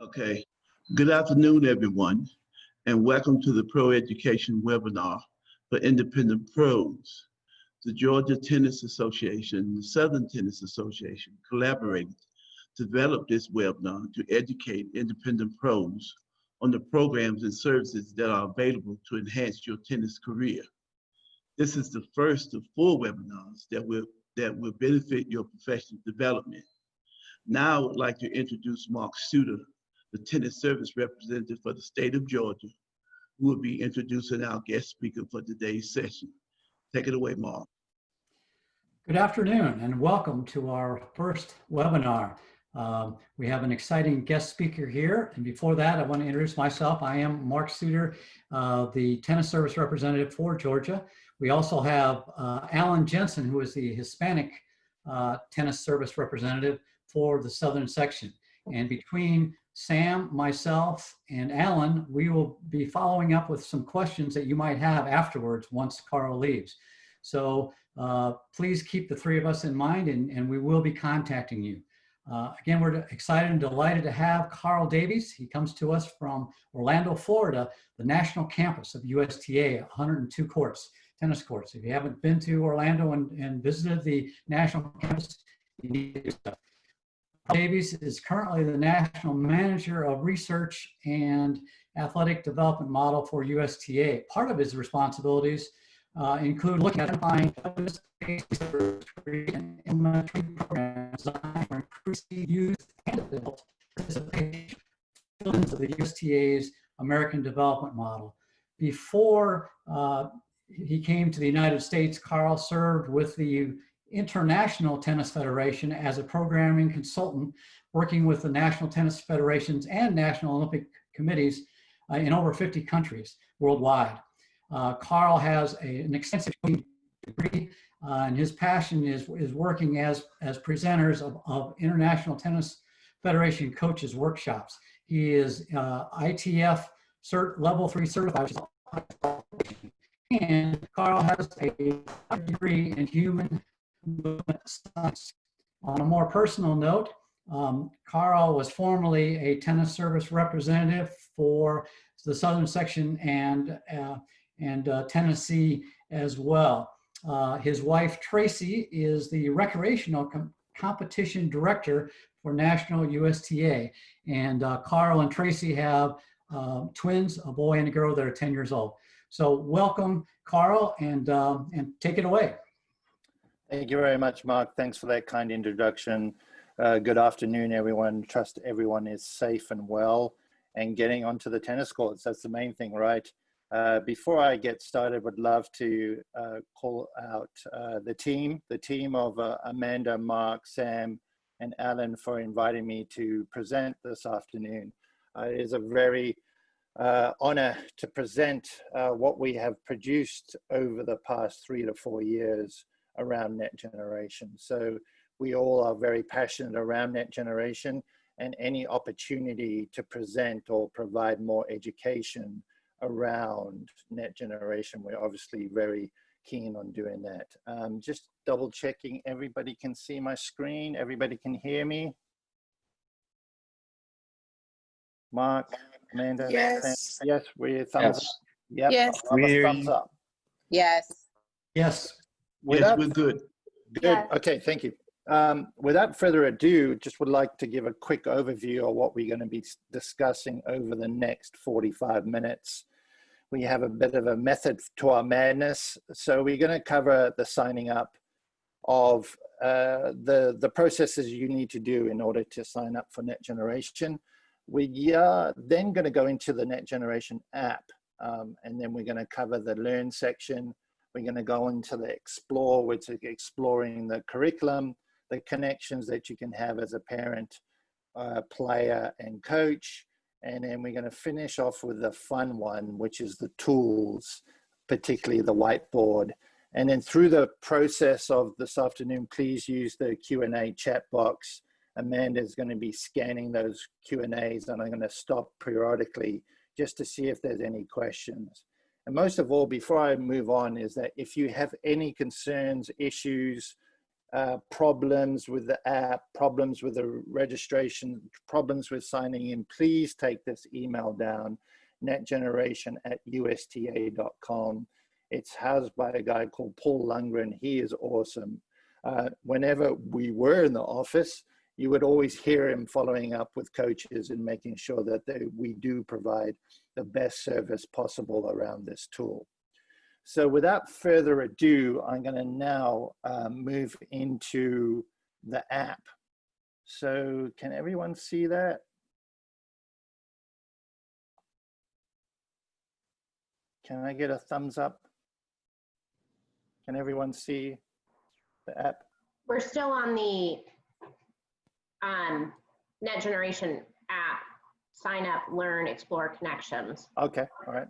Okay. Good afternoon, everyone, and welcome to the Pro Education webinar for independent pros. The Georgia Tennis Association and the Southern Tennis Association collaborated to develop this webinar to educate independent pros on the programs and services that are available to enhance your tennis career. This is the first of 4 webinars that will benefit your professional development. Now I would like to introduce Mark Suter, the tennis service representative for the state of Georgia, who will be introducing our guest speaker for today's session. Take it away, Mark. Good afternoon and welcome to our first webinar. We have an exciting guest speaker here. And before that, I want to introduce myself. I am Mark Suter, the tennis service representative for Georgia. We also have Alan Jensen, who is the Hispanic tennis service representative for the Southern section. And between Sam, myself, and Alan, we will be following up with some questions that you might have afterwards once Karl leaves. So please keep the 3 of us in mind, and we will be contacting you. Again, we're excited and delighted to have Karl Davies. He comes to us from Orlando, Florida, the national campus of USTA, 102 courts, tennis courts. If you haven't been to Orlando and visited the national campus, you need to do so. Davies is currently the National Manager of Research and Athletic Development Model for USTA. Part of his responsibilities include looking at identifying and implementing programs designed for increasing youth and adult participation in the USTA's American Development Model. Before he came to the United States, Karl served with the International Tennis Federation as a programming consultant, working with the National Tennis Federations and National Olympic Committees in over 50 countries worldwide. Karl has an extensive degree, and his passion is working as presenters of International Tennis Federation coaches workshops. He is ITF level 3 certified, and Karl has a degree in human movement science. On a more personal note, Karl was formerly a tennis service representative for the Southern section and Tennessee as well. His wife Tracy is the recreational competition director for National USTA, and Karl and Tracy have twins, a boy and a girl that are 10 years old. So welcome, Karl, and take it away. Thank you very much, Mark. Thanks for that kind introduction. Good afternoon, everyone. Trust everyone is safe and well and getting onto the tennis courts. That's the main thing, right? Before I get started, would love to call out the team of Amanda, Mark, Sam, and Alan for inviting me to present this afternoon. It is a very honor to present what we have produced over the past 3 to 4 years around net generation. So we all are very passionate around net generation, and any opportunity to present or provide more education around net generation, we're obviously very keen on doing that. Just double checking, everybody can see my screen, everybody can hear me. Mark, Amanda, yes. Yes, we're thumbs up. Yep. Yes. Thumbs up. Yes. Yes. Yes, we're good. Good. Yes. Okay, thank you. Without further ado, just would like to give a quick overview of what we're going to be discussing over the next 45 minutes. We have a bit of a method to our madness. So we're going to cover the signing up of the processes you need to do in order to sign up for Net Generation. We are then going to go into the Net Generation app, and then we're going to cover the Learn section. We're going to go into the Explore, which is exploring the curriculum, the connections that you can have as a parent, player, and coach. And then we're going to finish off with the fun one, which is the tools, particularly the whiteboard. And then through the process of this afternoon, please use the Q&A chat box. Amanda's going to be scanning those Q&As, and I'm going to stop periodically just to see if there's any questions. And most of all, before I move on, is that if you have any concerns, issues, problems with the app, problems with the registration, problems with signing in, please take this email down, netgeneration@usta.com. It's housed by a guy called Paul Lundgren. He is awesome. Whenever we were in the office, you would always hear him following up with coaches and making sure that we do provide the best service possible around this tool. So without further ado, I'm going to now move into the app. So can everyone see that? Can I get a thumbs up? Can everyone see the app? We're still on the Net Generation app. Sign up, learn, explore connections. Okay, all right.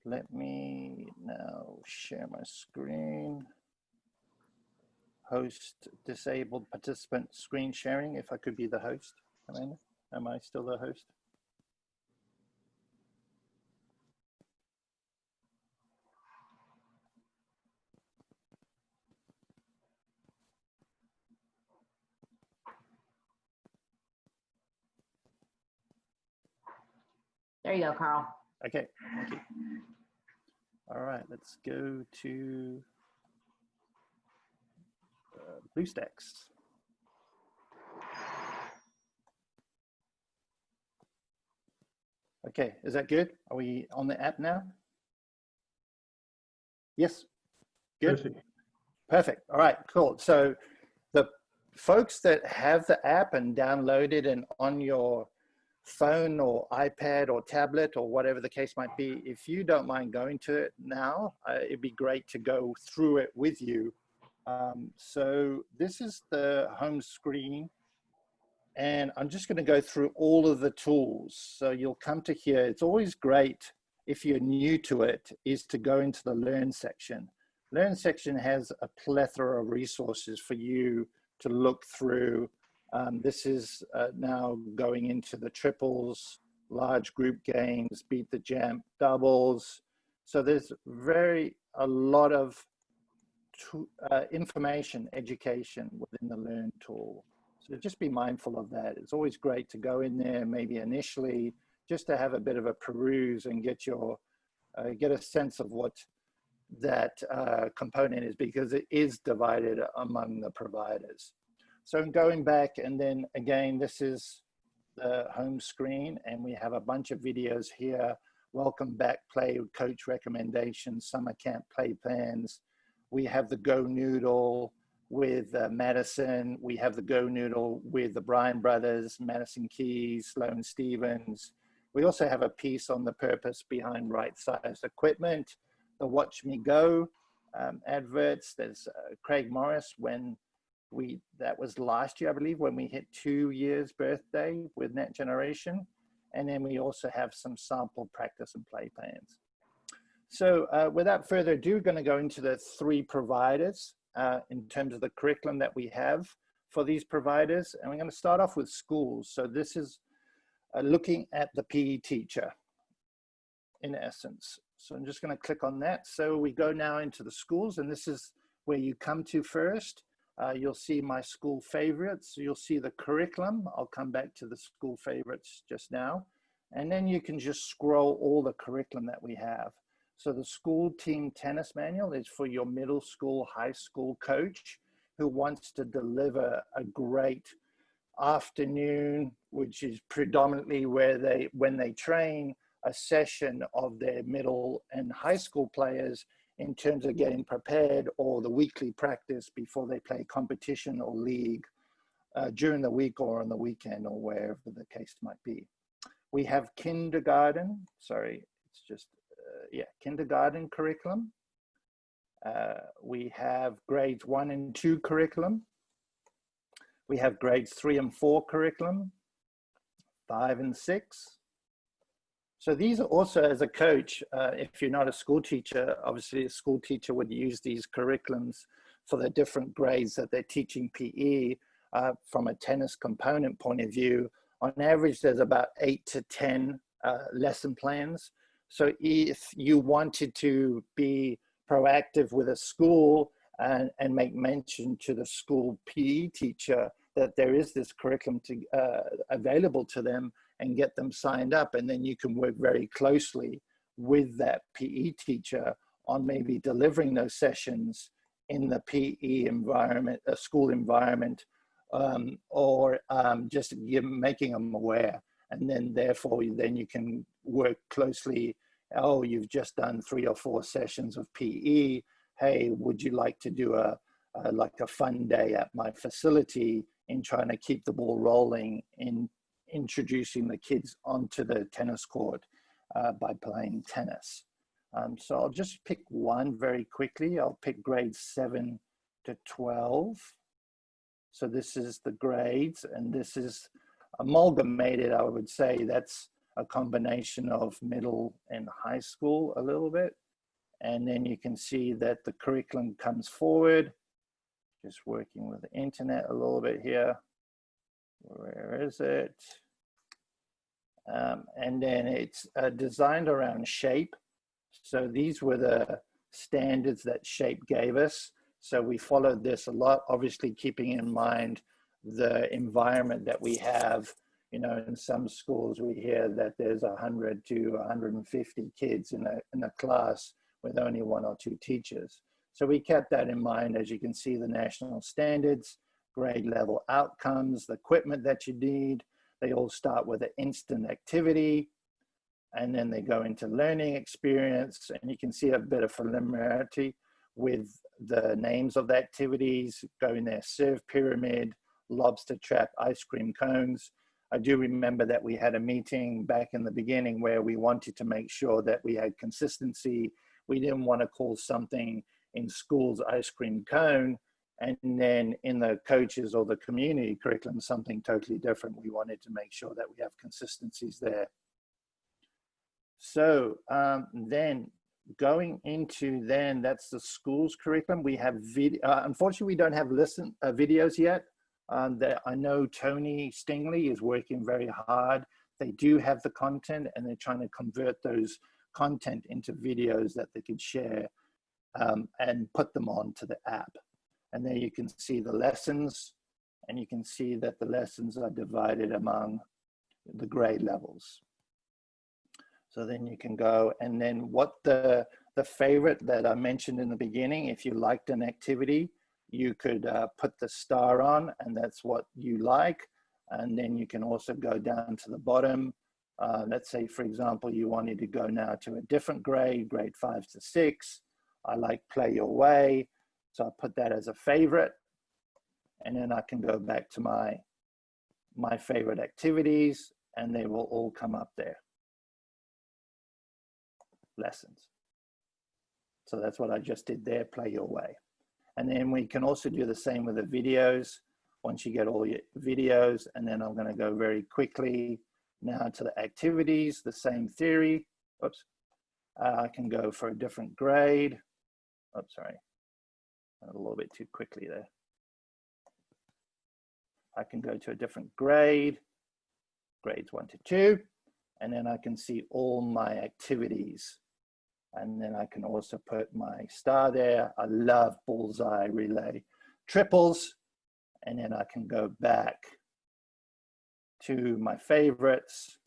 Let me now share my screen. Host disabled participant screen sharing. If I could be the host, Amanda, am I still the host? There you go, Carl. Okay, thank you. All right, let's go to BlueStacks. Okay, is that good? Are we on the app now? Yes, good. Perfect. Perfect. All right, cool. So the folks that have the app and download it and on your phone or iPad or tablet or whatever the case might be, if you don't mind going to it now, it'd be great to go through it with you. So this is the home screen, and I'm just going to go through all of the tools. So you'll come to here. It's always great if you're new to it is to go into the Learn section. Learn section has a plethora of resources for you to look through. This is now going into the triples, large group games, beat the jump, doubles. So there's a lot of information, education within the Learn tool. So just be mindful of that. It's always great to go in there, maybe initially, just to have a bit of a peruse and get a sense of what that component is, because it is divided among the providers. So going back, and then again, this is the home screen, and we have a bunch of videos here. Welcome back, play, coach recommendations, summer camp play plans. We have the Go Noodle with Madison. We have the Go Noodle with the Bryan brothers, Madison Keys, Sloane Stevens. We also have a piece on the purpose behind right-sized equipment, the Watch Me Go adverts. There's Craig Morris that was last year, I believe, when we hit 2 years birthday with Net Generation. And then we also have some sample practice and play plans. So without further ado, going to go into the 3 providers in terms of the curriculum that we have for these providers. And we're going to start off with schools. So this is looking at the PE teacher in essence. So I'm just going to click on that. So we go now into the schools, and this is where you come to first. You'll see my school favorites. So you'll see the curriculum. I'll come back to the school favorites just now. And then you can just scroll all the curriculum that we have. So the school team tennis manual is for your middle school, high school coach who wants to deliver a great afternoon, which is predominantly when they train, a session of their middle and high school players in terms of getting prepared, or the weekly practice before they play competition or league during the week or on the weekend or wherever the case might be. We have kindergarten, kindergarten curriculum. We have grades 1 and 2 curriculum. We have grades 3 and 4 curriculum, 5 and 6. So these are also, as a coach, if you're not a school teacher, obviously a school teacher would use these curriculums for the different grades that they're teaching PE from a tennis component point of view. On average, there's about 8 to 10 lesson plans. So if you wanted to be proactive with a school and make mention to the school PE teacher that there is this curriculum available to them, and get them signed up. And then you can work very closely with that PE teacher on maybe delivering those sessions in the PE environment, a school environment, or just making them aware. And then therefore, then you can work closely. Oh, you've just done 3 or 4 sessions of PE. Hey, would you like to do like a fun day at my facility, in trying to keep the ball rolling in introducing the kids onto the tennis court by playing tennis. So I'll just pick one very quickly. I'll pick grades 7 to 12. So this is the grades, and this is amalgamated, I would say. That's a combination of middle and high school a little bit. And then you can see that the curriculum comes forward. Just working with the internet a little bit here. Where is it? And then it's designed around shape. So these were the standards that Shape gave us. So we followed this a lot, obviously keeping in mind the environment that we have. You know, in some schools we hear that there's 100 to 150 kids in a class with only 1 or 2 teachers. So we kept that in mind. As you can see, the national standards, grade level outcomes, the equipment that you need, they all start with an instant activity, and then they go into learning experience, and you can see a bit of familiarity with the names of the activities, going there, serve pyramid, lobster trap, ice cream cones. I do remember that we had a meeting back in the beginning where we wanted to make sure that we had consistency. We didn't want to call something in schools ice cream cone, and then in the coaches or the community curriculum, something totally different. We wanted to make sure that we have consistencies there. So then going into that's the school's curriculum. We have unfortunately, we don't have videos yet. That I know Tony Stingley is working very hard. They do have the content, and they're trying to convert those content into videos that they could share and put them onto the app. And there you can see the lessons, and you can see that the lessons are divided among the grade levels. So then you can go, and then what the favorite that I mentioned in the beginning, if you liked an activity, you could put the star on, and that's what you like. And then you can also go down to the bottom. Let's say, for example, you wanted to go now to a different grade 5 to 6. I like Play Your Way. So I put that as a favorite. And then I can go back to my favorite activities, and they will all come up there. Lessons. So that's what I just did there, Play Your Way. And then we can also do the same with the videos. Once you get all your videos, and then I'm going to go very quickly now to the activities, the same theory. Oops. I can go for a different grade. Oops, sorry. A little bit too quickly there. I can go to a different grade, grades 1 to 2, and then I can see all my activities. And then I can also put my star there. I love bullseye, relay, triples. And then I can go back to my favorites,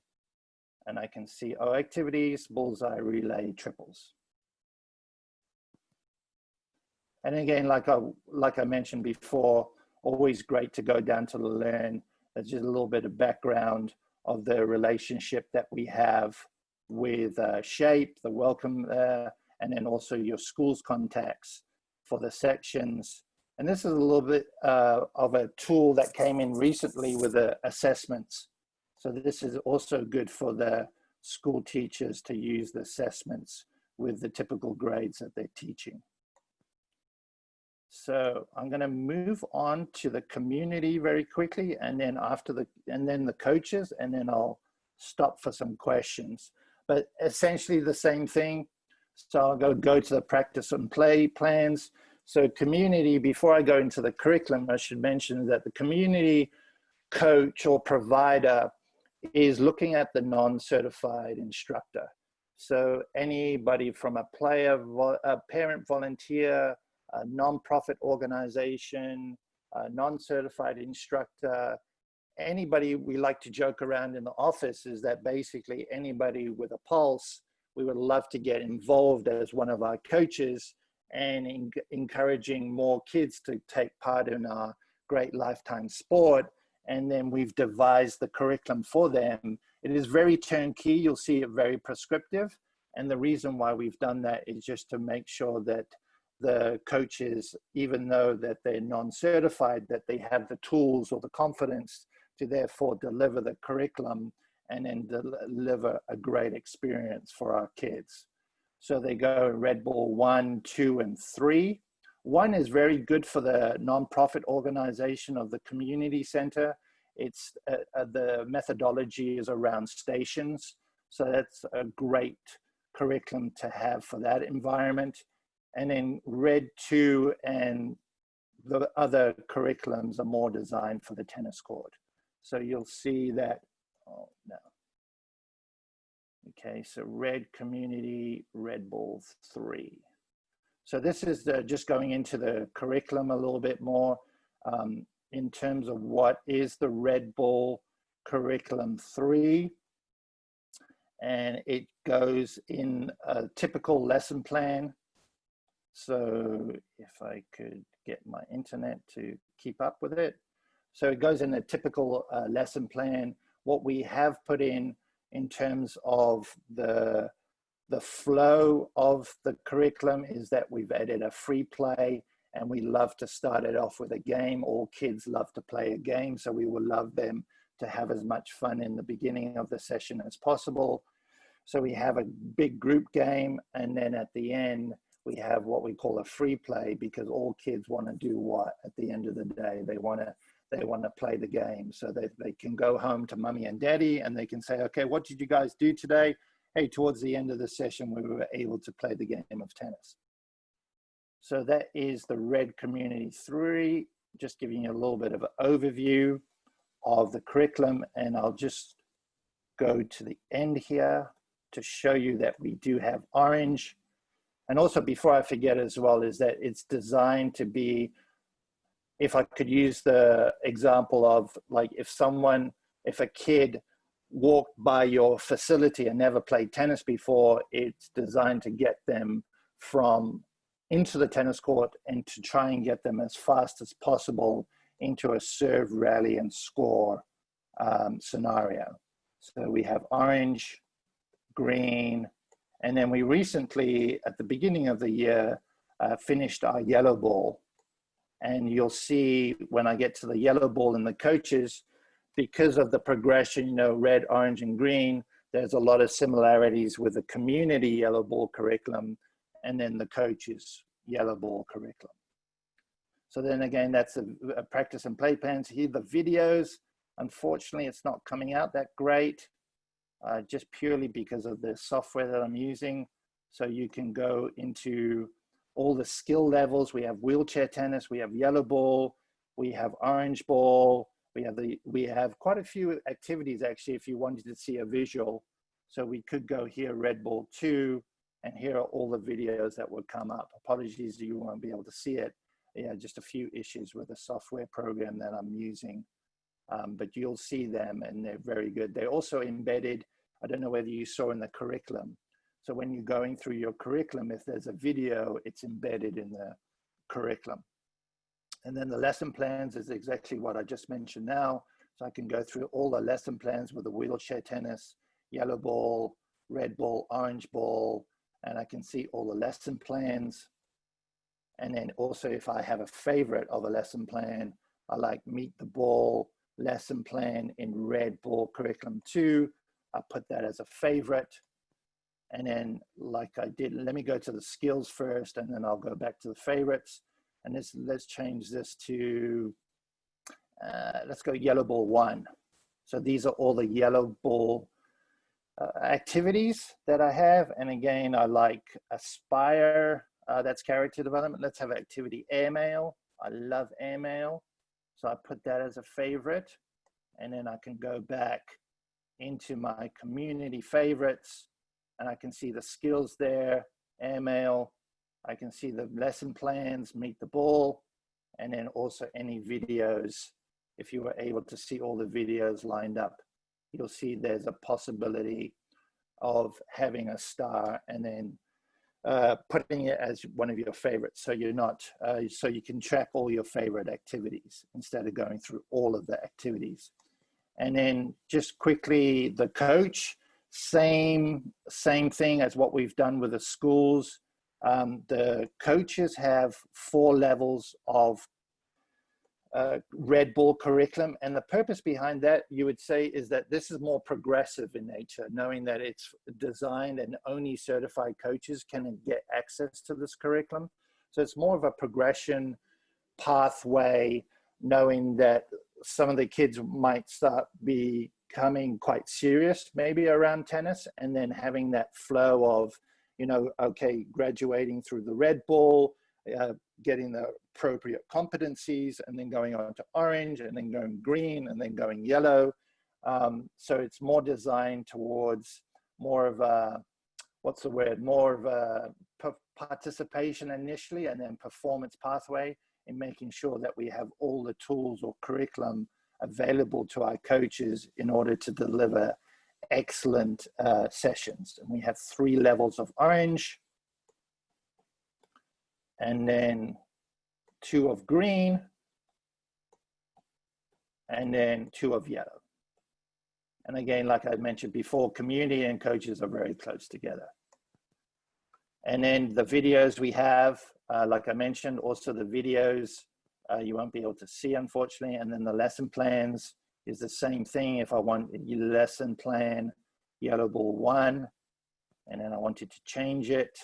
and I can see, oh, activities, bullseye, relay, triples. And again, like I mentioned before, always great to go down to the learn. There's just a little bit of background of the relationship that we have with Shape, the welcome there, and then also your school's contacts for the sections. And this is a little bit of a tool that came in recently with the assessments. So this is also good for the school teachers to use the assessments with the typical grades that they're teaching. So I'm going to move on to the community very quickly, and then the coaches, and then I'll stop for some questions. But essentially the same thing. So I'll go to the practice and play plans. So community, before I go into the curriculum, I should mention that the community coach or provider is looking at the non-certified instructor. So anybody from a player, a parent volunteer, a non-profit organization, a non-certified instructor, anybody. We like to joke around in the office is that basically anybody with a pulse, we would love to get involved as one of our coaches and encouraging more kids to take part in our great lifetime sport. And then we've devised the curriculum for them. It is very turnkey. You'll see it very prescriptive. And the reason why we've done that is just to make sure that the coaches, even though that they're non-certified, that they have the tools or the confidence to therefore deliver the curriculum and then deliver a great experience for our kids. So they go Red Bull 1, 2, and 3. 1 is very good for the nonprofit organization of the community center. It's the methodology is around stations. So that's a great curriculum to have for that environment. And then Red 2 and the other curriculums are more designed for the tennis court. So you'll see that, oh no. Okay, so Red Community, Red Bull 3. So this is just going into the curriculum a little bit more in terms of what is the Red Bull Curriculum 3. And it goes in a typical lesson plan. So if I could get my internet to keep up with it. So it goes in a typical lesson plan. What we have put in terms of the flow of the curriculum is that we've added a free play, and we love to start it off with a game. All kids love to play a game, so we would love them to have as much fun in the beginning of the session as possible. So we have a big group game, and then at the end, we have what we call a free play, because all kids want to do what at the end of the day? They want to play the game, so that they can go home to mommy and daddy and they can say, okay, what did you guys do today? Hey, towards the end of the session, we were able to play the game of tennis. So that is the Red Community 3, just giving you a little bit of an overview of the curriculum. And I'll just go to the end here to show you that we do have Orange. And also, before I forget as well, is that it's designed to be, if I could use the example of like if a kid walked by your facility and never played tennis before, it's designed to get them from into the tennis court and to try and get them as fast as possible into a serve, rally, and score scenario. So we have orange, green, and then we recently, at the beginning of the year, finished our yellow ball. And you'll see when I get to the yellow ball and the coaches, because of the progression, you know, red, orange, and green, there's a lot of similarities with the community yellow ball curriculum and then the coaches yellow ball curriculum. So then again, that's a practice and play plans. Here, the videos, unfortunately, it's not coming out that great, just purely because of the software that I'm using. So you can go into all the skill levels. We have wheelchair tennis, we have yellow ball, we have orange ball, we have quite a few activities actually if you wanted to see a visual. So we could go here, Red Ball 2, and here are all the videos that would come up. Apologies, you won't be able to see it. Yeah, just a few issues with the software program that I'm using, but you'll see them and they're very good. They're also embedded, I don't know whether you saw in the curriculum. So when you're going through your curriculum, if there's a video, it's embedded in the curriculum. And then the lesson plans is exactly what I just mentioned now. So I can go through all the lesson plans with the wheelchair tennis, yellow ball, red ball, orange ball, and I can see all the lesson plans. And then also if I have a favorite of a lesson plan, I like meet the ball lesson plan in red ball curriculum 2. I put that as a favorite. And then like I did, let me go to the skills first and then I'll go back to the favorites. And let's change this to, let's go yellow ball 1. So these are all the yellow ball activities that I have. And again, I like Aspire, that's character development. Let's have activity airmail. I love airmail. So I put that as a favorite. And then I can go back into my community favorites and I can see the skills there, airmail, I can see the lesson plans, meet the ball, and then also any videos. If you were able to see all the videos lined up, you'll see there's a possibility of having a star and then putting it as one of your favorites. So you're not, so you can track all your favorite activities instead of going through all of the activities. And then just quickly, the coach, same thing as what we've done with the schools. The coaches have 4 levels of red ball curriculum, and the purpose behind that, you would say, is that this is more progressive in nature, knowing that it's designed and only certified coaches can get access to this curriculum. So it's more of a progression pathway, knowing that some of the kids might start becoming quite serious maybe around tennis, and then having that flow of, you know, okay, graduating through the red ball, getting the appropriate competencies, and then going on to orange, and then going green, and then going yellow. So it's more designed towards more of a, what's the word, more of a participation initially, and then performance pathway, in making sure that we have all the tools or curriculum available to our coaches in order to deliver excellent sessions. And we have 3 levels of orange, and then 2 of green, and then 2 of yellow. And again, like I mentioned before, community and coaches are very close together. And then the videos we have, like I mentioned, also the videos you won't be able to see, unfortunately. And then the lesson plans is the same thing. If I want a lesson plan, yellow ball 1, and then I wanted to change it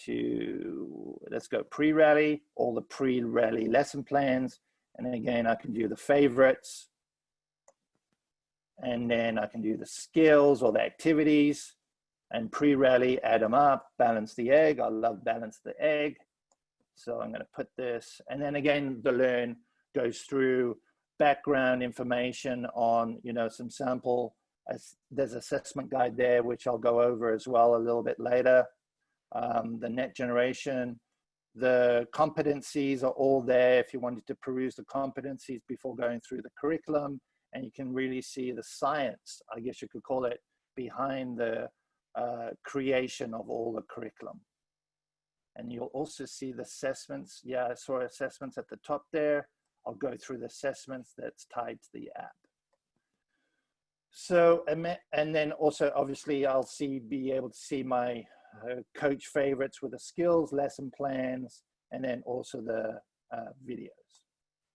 to, let's go pre-rally, all the pre-rally lesson plans. And again, I can do the favorites, and then I can do the skills or the activities, and pre-rally, add them up, balance the egg. I love balance the egg. So I'm going to put this, and then again, the learn goes through background information on, you know, some sample, there's assessment guide there, which I'll go over as well a little bit later. The net generation, the competencies are all there if you wanted to peruse the competencies before going through the curriculum, and you can really see the science, I guess you could call it, behind the creation of all the curriculum. And you'll also see the assessments. Yeah, I saw assessments at the top there. I'll go through the assessments that's tied to the app. So, and then also obviously I'll be able to see my coach favorites with the skills, lesson plans, and then also the videos.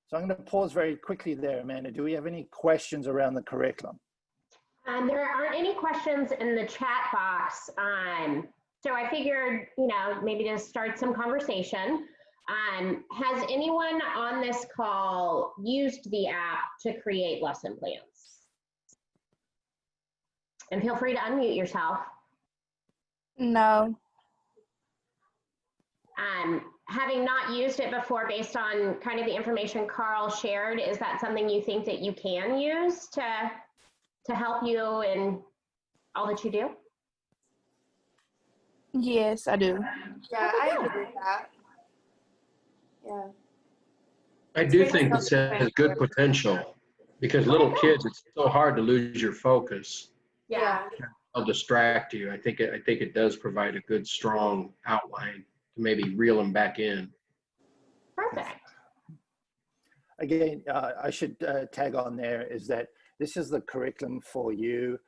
So I'm going to pause very quickly there, Amanda. Do we have any questions around the curriculum? There aren't any questions in the chat box. So I figured, you know, maybe to start some conversation. Has anyone on this call used the app to create lesson plans? And feel free to unmute yourself. No. Having not used it before, based on kind of the information Karl shared, is that something you think that you can use to help you in all that you do? Yes, I do. Yeah, I agree with that. Yeah. I do think this has good potential, because little kids, it's so hard to lose your focus. Yeah. I'll distract you. I think it does provide a good, strong outline to maybe reel them back in. Perfect. Again, I should tag on there is that this is the curriculum for you.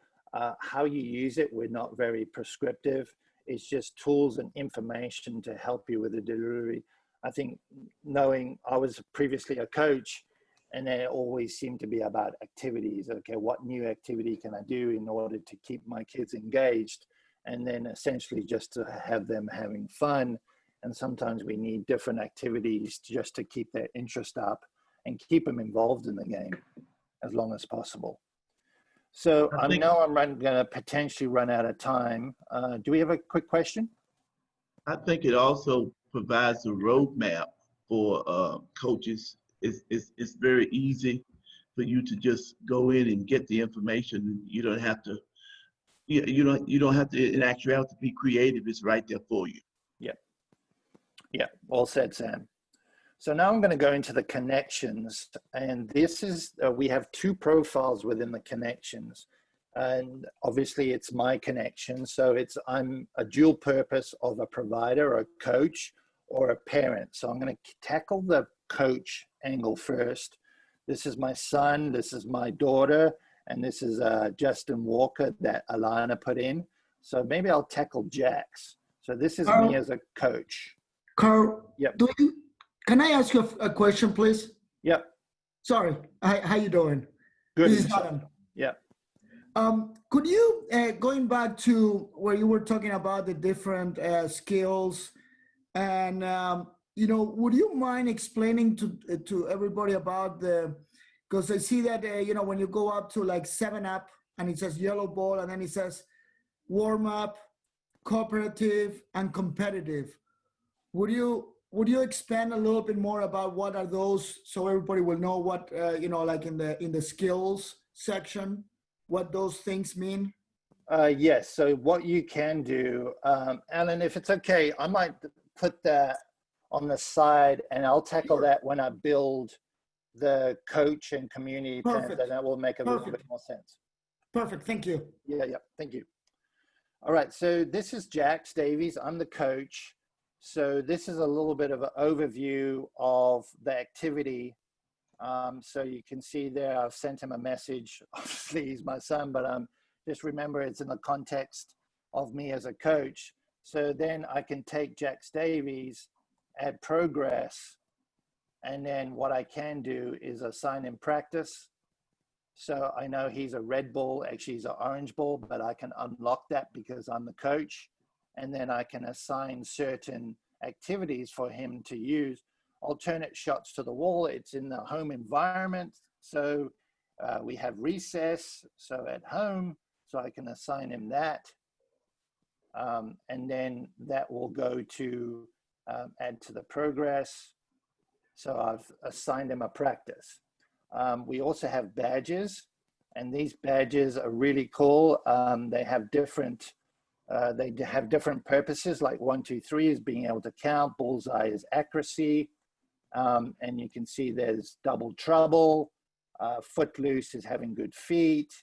How you use it, we're not very prescriptive. It's just tools and information to help you with the delivery. I think knowing I was previously a coach, and it always seemed to be about activities. Okay, what new activity can I do in order to keep my kids engaged? And then essentially just to have them having fun. And sometimes we need different activities just to keep their interest up and keep them involved in the game as long as possible. So I know I'm going to potentially run out of time. Do we have a quick question? I think it also provides a roadmap for coaches. It's very easy for you to just go in and get the information. You don't have to, you don't have to in actuality be creative. It's right there for you. Yeah. Yeah, all said, Sam. So now I'm going to go into the connections, and this is, we have two profiles within the connections, and obviously it's my connection. So I'm a dual purpose of a provider, a coach, or a parent. So I'm going to tackle the coach angle first. This is my son, this is my daughter, and this is Justin Walker that Alana put in. So maybe I'll tackle Jax. So this is me as a coach. Karl, Yep. Can I ask you a question, please? Yep. Sorry, how you doing? Good. This is Adam. Yep. Could you, going back to where you were talking about the different skills, and would you mind explaining to everybody about because I see that when you go up to like 7-Up and it says yellow ball and then it says warm up, cooperative, and competitive. Would you expand a little bit more about what are those, so everybody will know what like in the skills section, what those things mean? Yes. So what you can do, Alan, if it's okay, I might put that on the side, and I'll tackle that when I build the coach and community plan. Then that will make a little bit more sense. Perfect. Thank you. Yeah. Thank you. All right. So this is Jax Davies. I'm the coach. So this is a little bit of an overview of the activity. So you can see there, I've sent him a message. Obviously, he's my son, but just remember it's in the context of me as a coach. So then I can take Jax Davies, add progress, and then what I can do is assign him practice. So I know he's a red ball, actually he's an orange ball, but I can unlock that because I'm the coach. And then I can assign certain activities for him to use. Alternate shots to the wall, it's in the home environment. So we have recess, so at home, so I can assign him that. And then that will go to add to the progress. So I've assigned him a practice. We also have badges, and these badges are really cool. They have different purposes, like 1, 2, 3 is being able to count, bullseye is accuracy. And you can see there's double trouble, footloose is having good feet,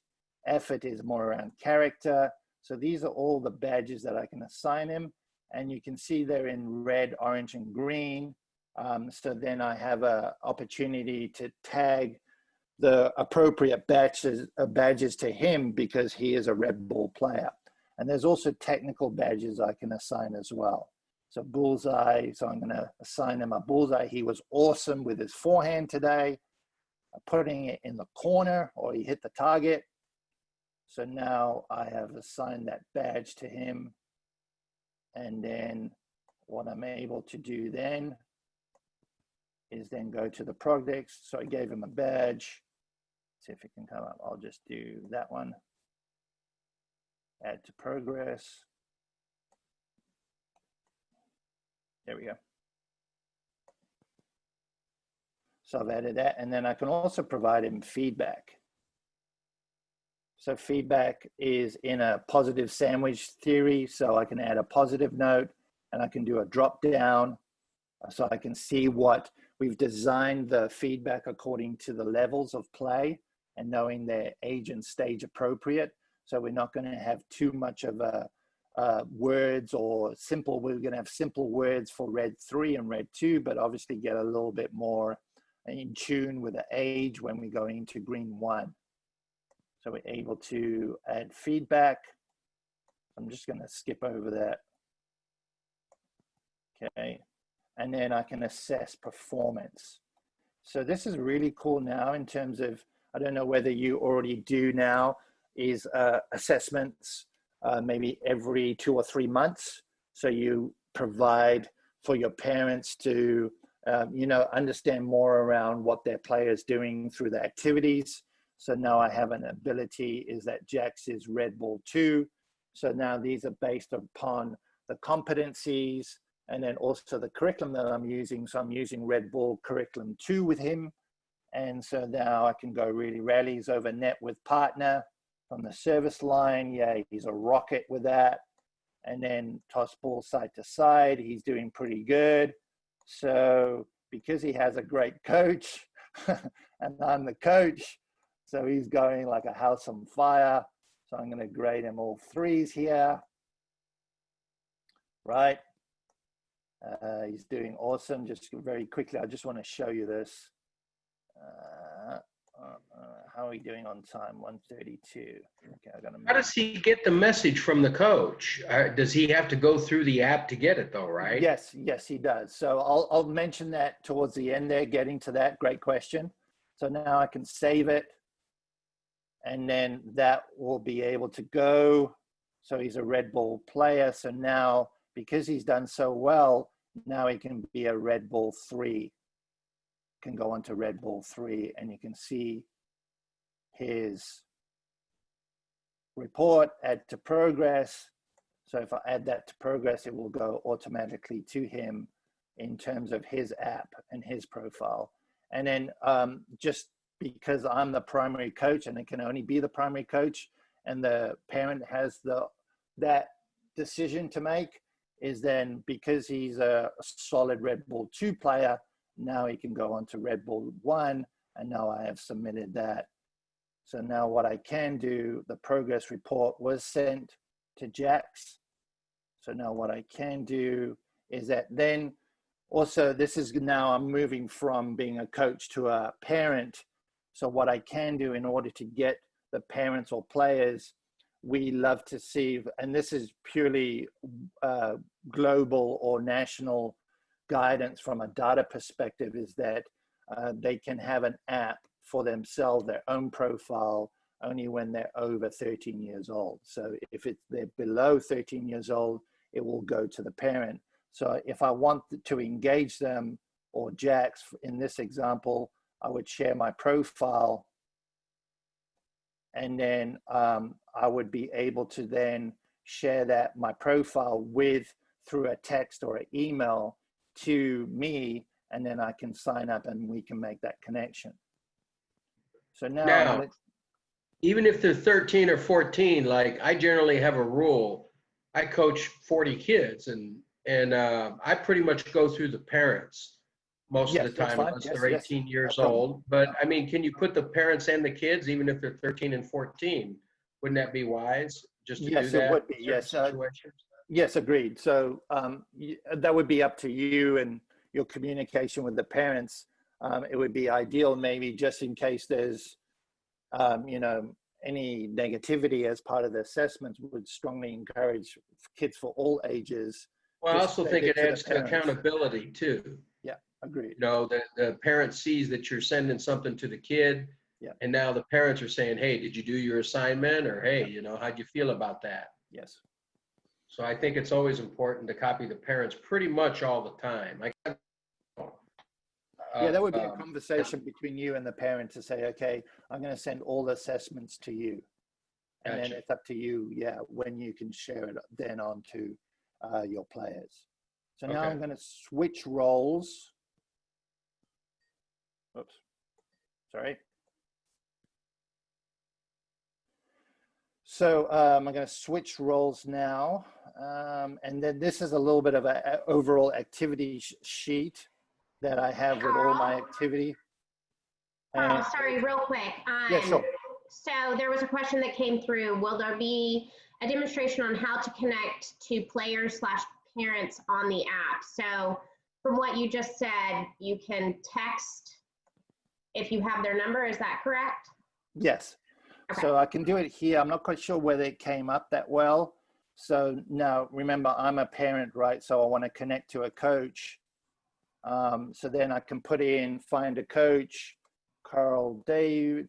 effort is more around character. So these are all the badges that I can assign him. And you can see they're in red, orange, and green. So then I have an opportunity to tag the appropriate badges to him because he is a red ball player. And there's also technical badges I can assign as well. So bullseye, so I'm gonna assign him a bullseye. He was awesome with his forehand today, putting it in the corner, or he hit the target. So now I have assigned that badge to him. And then what I'm able to do then is then go to the projects. So I gave him a badge. See if it can come up. I'll just do that one. Add to progress. There we go. So I've added that, and then I can also provide him feedback. So feedback is in a positive sandwich theory. So I can add a positive note, and I can do a drop down. So I can see what we've designed the feedback according to the levels of play and knowing their age and stage appropriate. So we're not going to have too much of a words or simple. We're going to have simple words for red 3 and red 2, but obviously get a little bit more in tune with the age when we go into green 1. So we're able to add feedback. I'm just going to skip over that. Okay. And then I can assess performance. So this is really cool now in terms of, I don't know whether you already do now, is assessments maybe every 2 or 3 months. So you provide for your parents to, understand more around what their player is doing through the activities. So now I have an ability is that Jax is red ball 2. So now these are based upon the competencies and then also the curriculum that I'm using. So I'm using red ball curriculum 2 with him. And so now I can go really rallies over net with partner from the service line. Yeah, he's a rocket with that. And then toss ball side to side. He's doing pretty good. So because he has a great coach and I'm the coach, so he's going like a house on fire. So I'm going to grade him all 3s here. Right. He's doing awesome. Just very quickly, I just want to show you this. How are we doing on time? 1:32. Okay, I got to. How does he get the message from the coach? Does he have to go through the app to get it though, right? Yes, he does. So I'll mention that towards the end there, getting to that. Great question. So now I can save it. And then that will be able to go. So he's a Red Bull player. So now, because he's done so well, now he can be a Red Bull 3. Can go on to Red Bull 3, and you can see his report, add to progress. So if I add that to progress, it will go automatically to him in terms of his app and his profile. And then just because I'm the primary coach, and it can only be the primary coach, and the parent has that decision to make, is then because he's a solid Red Bull 2 player, now he can go on to Red Bull 1, and now I have submitted that. So now what I can do, the progress report was sent to Jax. So now what I can do is that then also, this is now I'm moving from being a coach to a parent. So what I can do in order to get the parents or players, we love to see, and this is purely global or national guidance from a data perspective, is that they can have an app for themselves, their own profile, only when they're over 13 years old. So if they're below 13 years old, it will go to the parent. So if I want to engage them, or Jax in this example, I would share my profile, and then I would be able to then share my profile through a text or an email to me, and then I can sign up and we can make that connection. So now even if they're 13 or 14, like I generally have a rule. I coach 40 kids, and I pretty much go through the parents most of the time, unless they're 18 years old. But I mean, can you put the parents and the kids, even if they're 13 and 14? Wouldn't that be wise just to do that? Yes, it would be. Yes, situations? Yes, agreed. So that would be up to you and your communication with the parents. It would be ideal, maybe just in case there's, any negativity as part of the assessments, would strongly encourage kids for all ages. Well, I also think it adds to accountability too. Yeah, agreed. The parent sees that you're sending something to the kid, and now the parents are saying, hey, did you do your assignment? Or, hey, how'd you feel about that? Yes. So I think it's always important to copy the parents pretty much all the time. That would be a conversation between you and the parent to say, okay, I'm going to send all the assessments to you. And then it's up to you, when you can share it then on to your players. So now I'm going to switch roles. Oops, sorry. So I'm going to switch roles now. And then this is a little bit of an overall activity sheet that I have with all my activity. Karl, sorry, real quick. Yeah, sure. So there was a question that came through. Will there be a demonstration on how to connect to players/parents on the app? So from what you just said, you can text if you have their number. Is that correct? Yes. Okay. So I can do it here. I'm not quite sure whether it came up that well. So now remember, I'm a parent, right? So I want to connect to a coach. So then I can put in, find a coach, Karl Davies,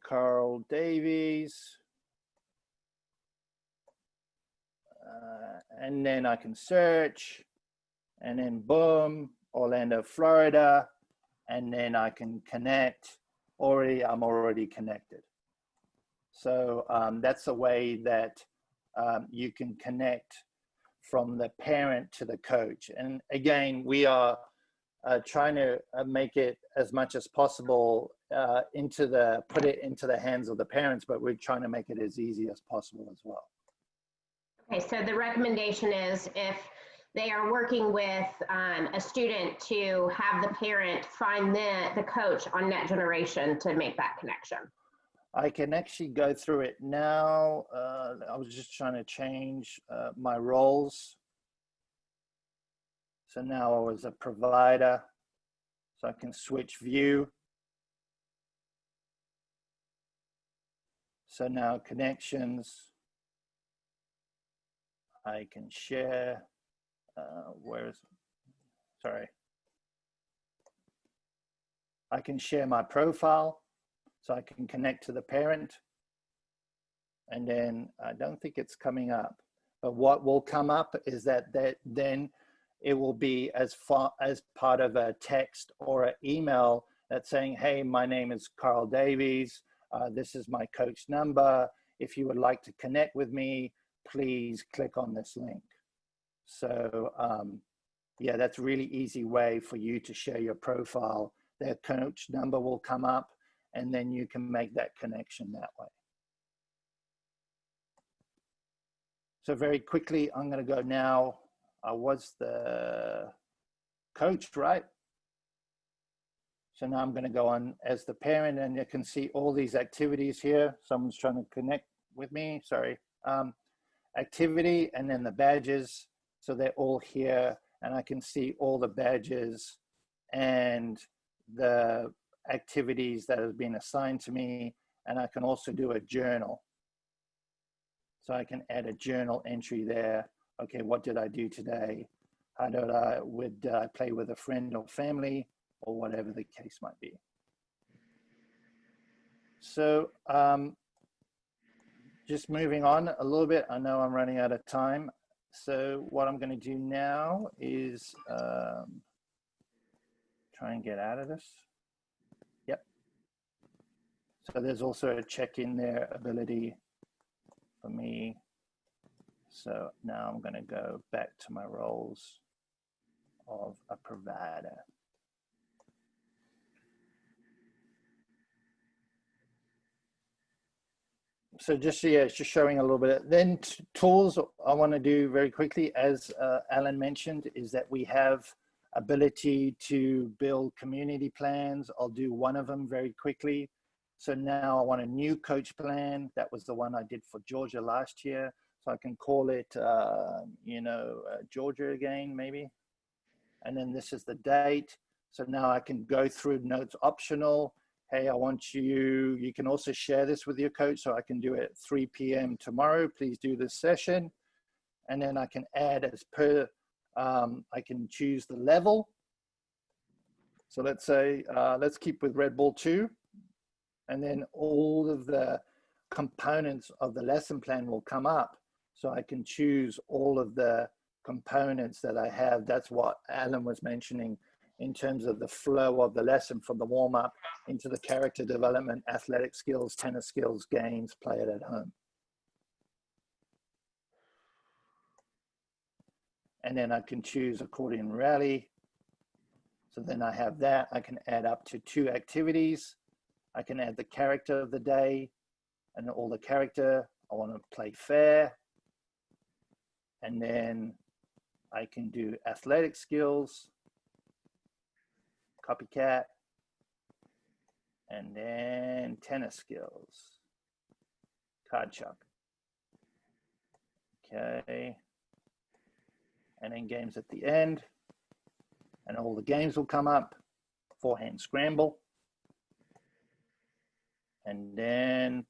and then I can search, and then boom, Orlando, Florida, and then I can connect. I'm already connected. So that's a way that you can connect from the parent to the coach. And again, we are trying to make it as much as possible put it into the hands of the parents, but we're trying to make it as easy as possible as well. Okay, so the recommendation is if they are working with a student to have the parent find the coach on Net Generation to make that connection. I can actually go through it now. I was just trying to change my roles. So now I was a provider, so I can switch view. So now connections, I can share, I can share my profile, so I can connect to the parent. And then I don't think it's coming up, but what will come up is that then it will be as part of a text or an email that's saying, hey, my name is Karl Davies. This is my coach number. If you would like to connect with me, please click on this link. So yeah, that's a really easy way for you to share your profile. Their coach number will come up and then you can make that connection that way. So very quickly, I'm gonna go now. I was the coach, right? So now I'm going to go on as the parent, and you can see all these activities here. Someone's trying to connect with me, sorry. Activity and then the badges. So they're all here and I can see all the badges and the activities that have been assigned to me. And I can also do a journal. So I can add a journal entry there. Okay, what did I do today? How did I play with a friend or family, or whatever the case might be. So just moving on a little bit, I know I'm running out of time. So what I'm going to do now is try and get out of this. Yep. So there's also a check in there ability for me. So now I'm going to go back to my roles of a provider. So just, yeah, it's just showing a little bit. Then tools I want to do very quickly, as Alan mentioned, is that we have ability to build community plans. I'll do one of them very quickly. So now I want a new coach plan. That was the one I did for Georgia last year. So I can call it, Georgia again, maybe. And then this is the date. So now I can go through notes optional. Hey, I want you can also share this with your coach. So I can do it at 3 p.m. tomorrow. Please do this session. And then I can add as per, I can choose the level. So let's say, let's keep with Red Bull 2. And then all of the components of the lesson plan will come up. So I can choose all of the components that I have. That's what Alan was mentioning in terms of the flow of the lesson, from the warm-up into the character development, athletic skills, tennis skills, games, play it at home. And then I can choose accordion rally. So then I have that. I can add up to 2 activities. I can add the character of the day and all the character. I want to play fair. And then I can do athletic skills, copycat, and then tennis skills, card chuck. Okay. And then games at the end. And all the games will come up. Forehand scramble. And then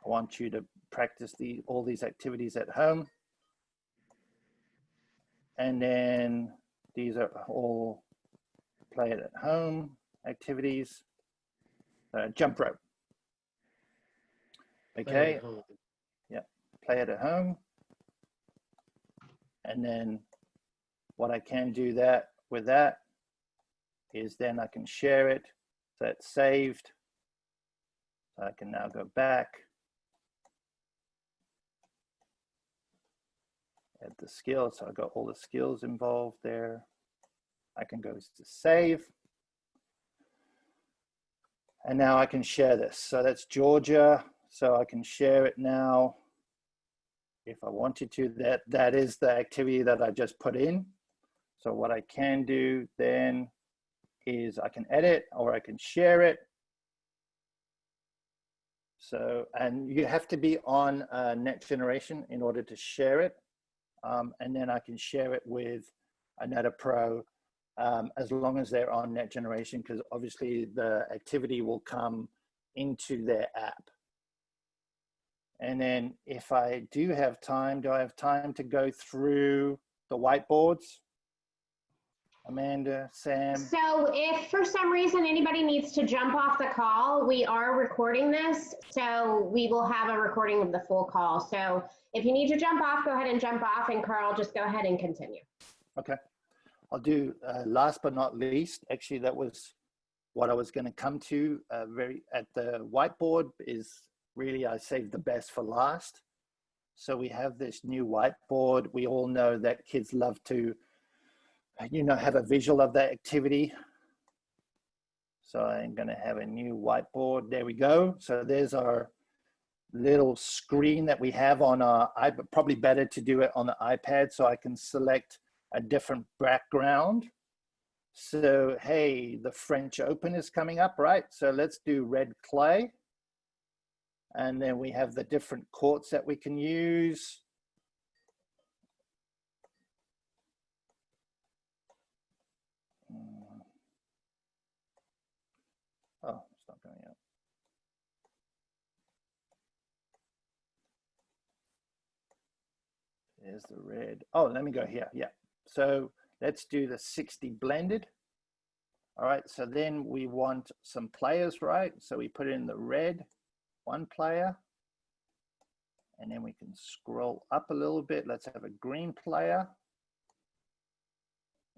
I want you to practice all these activities at home. And then these are all play it at home activities. Jump rope. Okay. Yeah, play it at home. And then what I can do with that is then I can share it. So it's saved. So I can now go back. Add the skills. So I got all the skills involved there. I can go to save. And now I can share this. So that's Georgia. So I can share it now. if I wanted to, that is the activity that I just put in. So what I can do then is I can edit or I can share it. So, and you have to be on Next Generation in order to share it. And then I can share it with another pro as long as they're on Next Generation, because obviously the activity will come into their app. And then if I do have time, do I have time to go through the whiteboards? Amanda, Sam? So if for some reason anybody needs to jump off the call, we are recording this. So we will have a recording of the full call. So if you need to jump off, go ahead and jump off, and Karl, just go ahead and continue. Okay. I'll do last but not least. Actually, that was what I was going to come to at the whiteboard is really I saved the best for last. So we have this new whiteboard. We all know that kids love to, you know, have a visual of that activity. So I'm going to have a new whiteboard. There we go. So there's our little screen that we have on our iPad. Probably better to do it on the iPad so I can select a different background. So, hey, the French Open is coming up, right? So let's do red clay. And then we have the different courts that we can use. Oh, it's not going out. There's the red. Oh, let me go here. Yeah. So let's do the 60 blended. All right. So then we want some players, right? So we put in the red, one player. And then we can scroll up a little bit. Let's have a green player.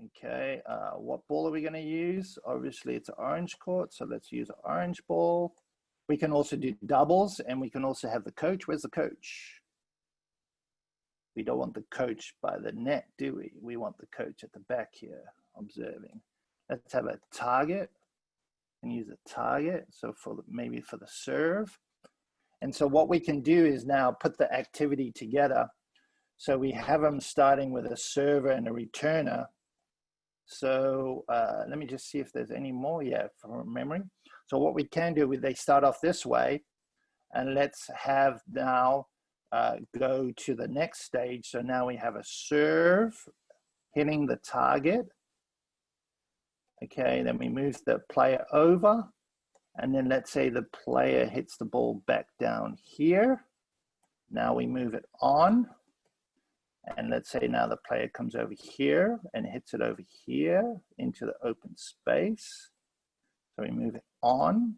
Okay. What ball are we going to use? Obviously, it's an orange court. So let's use an orange ball. We can also do doubles, and we can also have the coach. Where's the coach? We don't want the coach by the net, do we? We want the coach at the back here, observing. Let's have a target and use a target. So maybe for the serve. And so what we can do is now put the activity together. So we have them starting with a server and a returner. So let me just see if there's any more. Yeah, from memory. So what we can do is they start off this way, and let's have now go to the next stage. So now we have a serve hitting the target. Okay, then we move the player over, and then let's say the player hits the ball back down here. Now we move it on, and let's say now the player comes over here and hits it over here into the open space. So we move it on.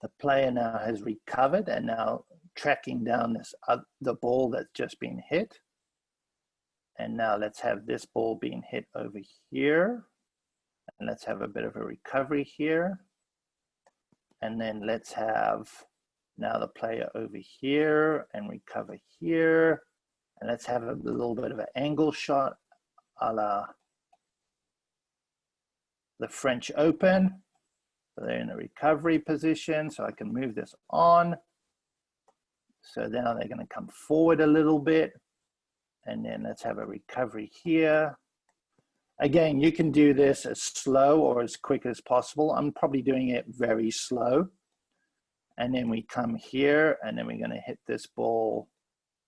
The player now has recovered and now tracking down this the ball that's just been hit. And now let's have this ball being hit over here. And let's have a bit of a recovery here. And then let's have now the player over here and recover here. And let's have a little bit of an angle shot a la the French Open. So they're in a recovery position, so I can move this on. So now they're going to come forward a little bit. And then let's have a recovery here. Again, you can do this as slow or as quick as possible. I'm probably doing it very slow. And then we come here, and then we're going to hit this ball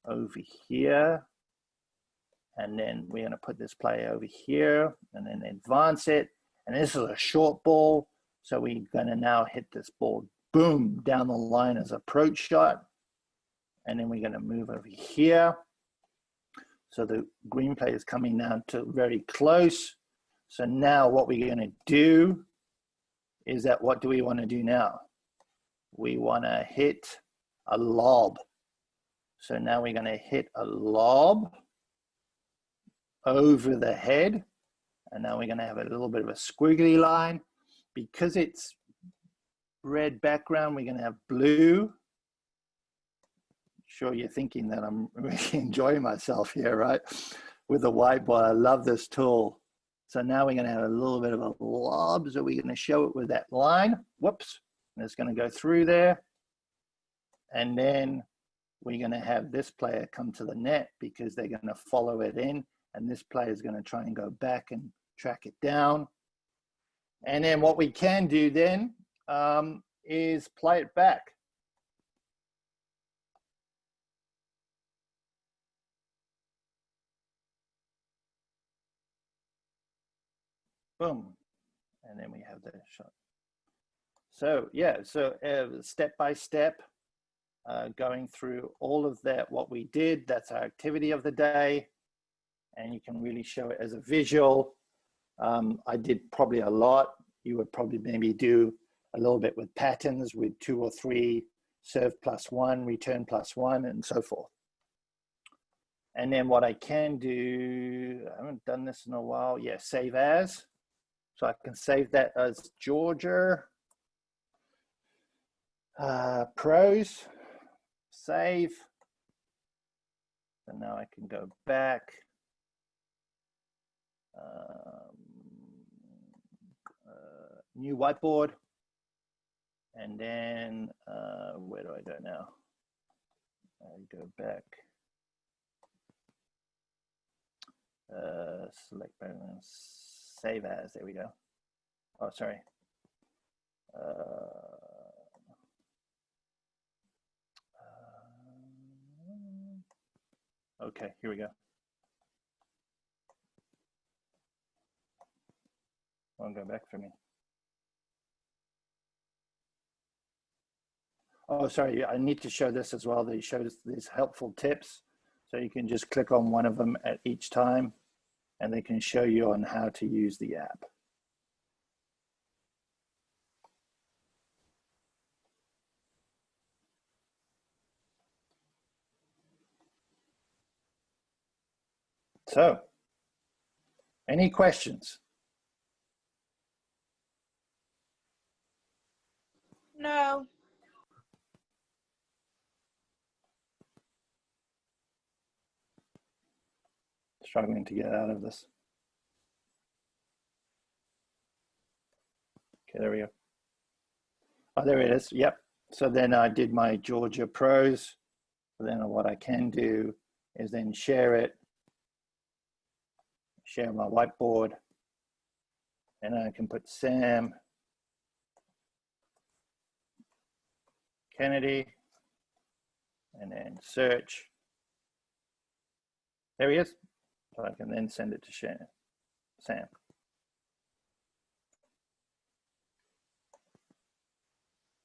over here. And then we're going to put this player over here and then advance it. And this is a short ball. So we're going to now hit this ball, boom, down the line as approach shot. And then we're going to move over here. So the green player is coming down to very close. So now what we're going to do is that what do we want to do now? We want to hit a lob. So now we're going to hit a lob over the head. And now we're going to have a little bit of a squiggly line. Because it's red background, we're going to have blue. Sure, you're thinking that I'm really enjoying myself here, right? With the whiteboard, I love this tool. So now we're going to have a little bit of a lob. So we're going to show it with that line. Whoops. And it's going to go through there. And then we're going to have this player come to the net because they're going to follow it in, and this player is going to try and go back and track it down. And then what we can do then is play it back. Boom. And then we have the shot. So yeah, so step by step, going through all of that, what we did, that's our activity of the day. And you can really show it as a visual. I did probably a lot. You would probably maybe do a little bit with patterns with 2 or 3, serve +1, return +1, and so forth. And then what I can do, I haven't done this in a while. Yeah, save as. So I can save that as Georgia. Pros, save. And now I can go back. New whiteboard. And then where do I go now? I go back. Select save as, there we go. Oh, sorry. Okay, here we go. Won't go back for me. Oh, sorry, I need to show this as well. They show these helpful tips. So you can just click on one of them at each time, and they can show you on how to use the app. So, any questions? No. Struggling to get out of this. Okay, there we go. Oh, there it is. Yep. So then I did my Georgia pros. So then what I can do is then share it, share my whiteboard, and I can put Sam Kennedy, and then search. There he is. So I can then send it to Sam.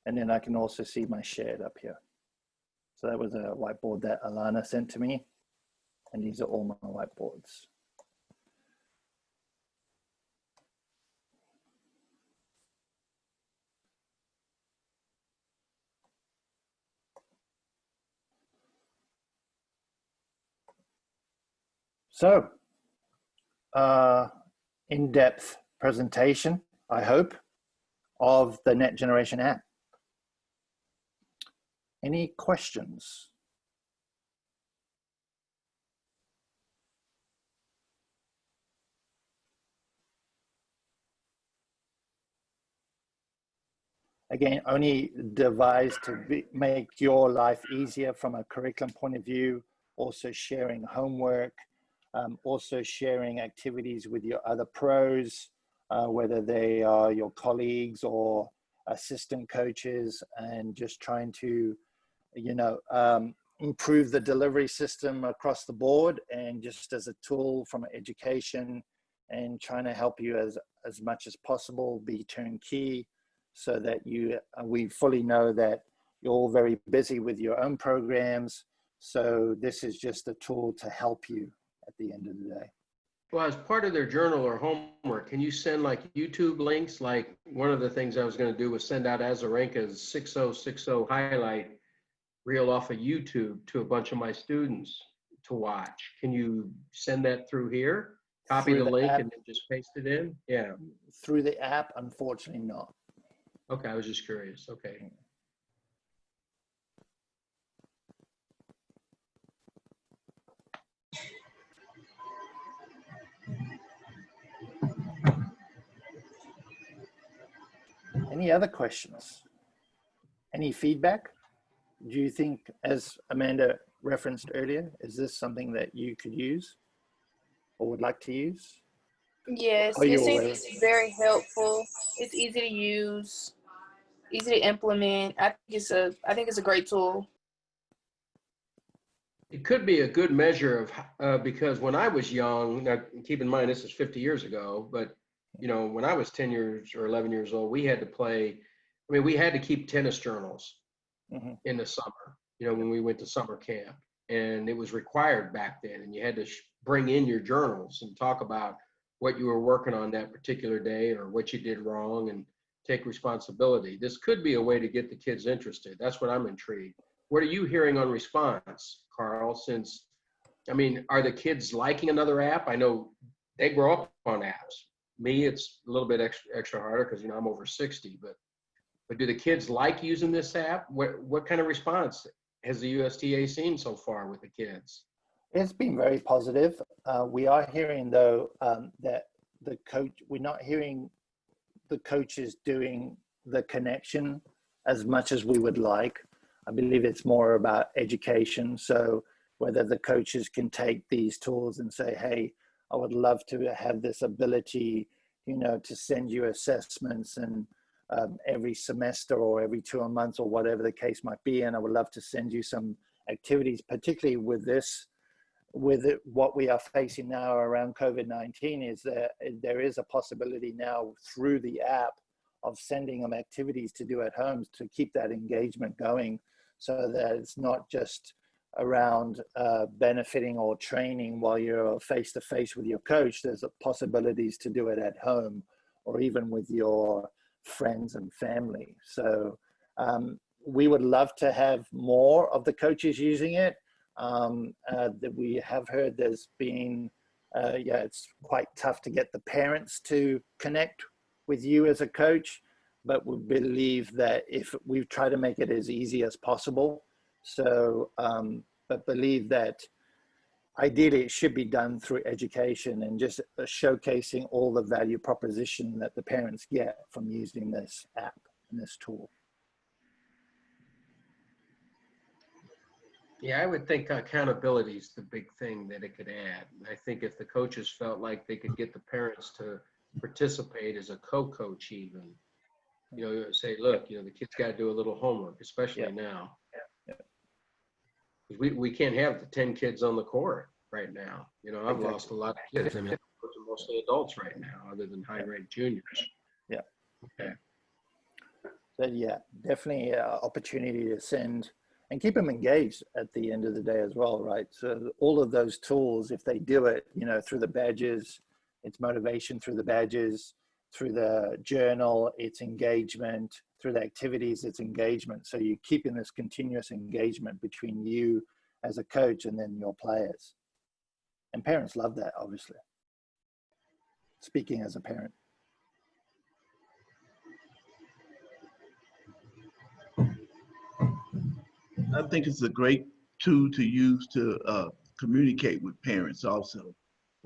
And then I can also see my shared up here. So that was a whiteboard that Alana sent to me. And these are all my whiteboards. So, in-depth presentation, I hope, of the Net Generation app. Any questions? Again, only devised to make your life easier from a curriculum point of view, also sharing homework, also sharing activities with your other pros, whether they are your colleagues or assistant coaches, and just trying to, you know, improve the delivery system across the board, and just as a tool from education, and trying to help you as much as possible be turnkey, so that we fully know that you're all very busy with your own programs. So this is just a tool to help you at the end of the day. Well, as part of their journal or homework, can you send like YouTube links? Like one of the things I was going to do was send out Azarenka's 6060 highlight reel off of YouTube to a bunch of my students to watch. Can you send that through here? Copy the link and then just paste it in? Yeah. Through the app, unfortunately not. Okay, I was just curious. Okay. Any other questions? Any feedback? do you think, as Amanda referenced earlier, is this something that you could use or would like to use? Yes, Are you it aware? seems very helpful. It's easy to use, easy to implement. I think it's a great tool. It could be a good measure of, because when I was young, now keep in mind, this is 50 years ago, but when I was 10 years or 11 years old, we had to we had to keep tennis journals in the summer, when we went to summer camp, and it was required back then. And you had to bring in your journals and talk about what you were working on that particular day or what you did wrong and take responsibility. This could be a way to get the kids interested. That's what I'm intrigued. What are you hearing on response, Karl? Are the kids liking another app? I know they grow up on apps. Me, it's a little bit extra harder because I'm over 60. But do the kids like using this app? What kind of response has the USTA seen so far with the kids? It's been very positive. We are hearing though that we're not hearing the coaches doing the connection as much as we would like. I believe it's more about education. So whether the coaches can take these tools and say, hey, I would love to have this ability, to send you assessments and every semester or every 2 months or whatever the case might be. And I would love to send you some activities, particularly with what we are facing now around COVID-19, is that there is a possibility now through the app of sending them activities to do at home to keep that engagement going, so that it's not just around benefiting or training while you're face-to-face with your coach. There's possibilities to do it at home or even with your friends and family. So we would love to have more of the coaches using it. That we have heard there's been, it's quite tough to get the parents to connect with you as a coach, but we believe that if we try to make it as easy as possible. So, but believe that ideally it should be done through education and just showcasing all the value proposition that the parents get from using this app and this tool. Yeah, I would think accountability is the big thing that it could add. I think if the coaches felt like they could get the parents to participate as a co-coach even, say, look, the kids got to do a little homework, especially now. We can't have the 10 kids on the court right now. I've lost a lot of kids. I'm coaching mostly adults right now, other than high-ranked juniors. Yeah. Okay. So definitely an opportunity to send and keep them engaged at the end of the day as well, right? So all of those tools, if they do it, through the badges, it's motivation; through the badges, through the journal, it's engagement; through the activities, it's engagement. So you're keeping this continuous engagement between you as a coach and then your players. And parents love that, obviously. Speaking as a parent. I think it's a great tool to use to communicate with parents also,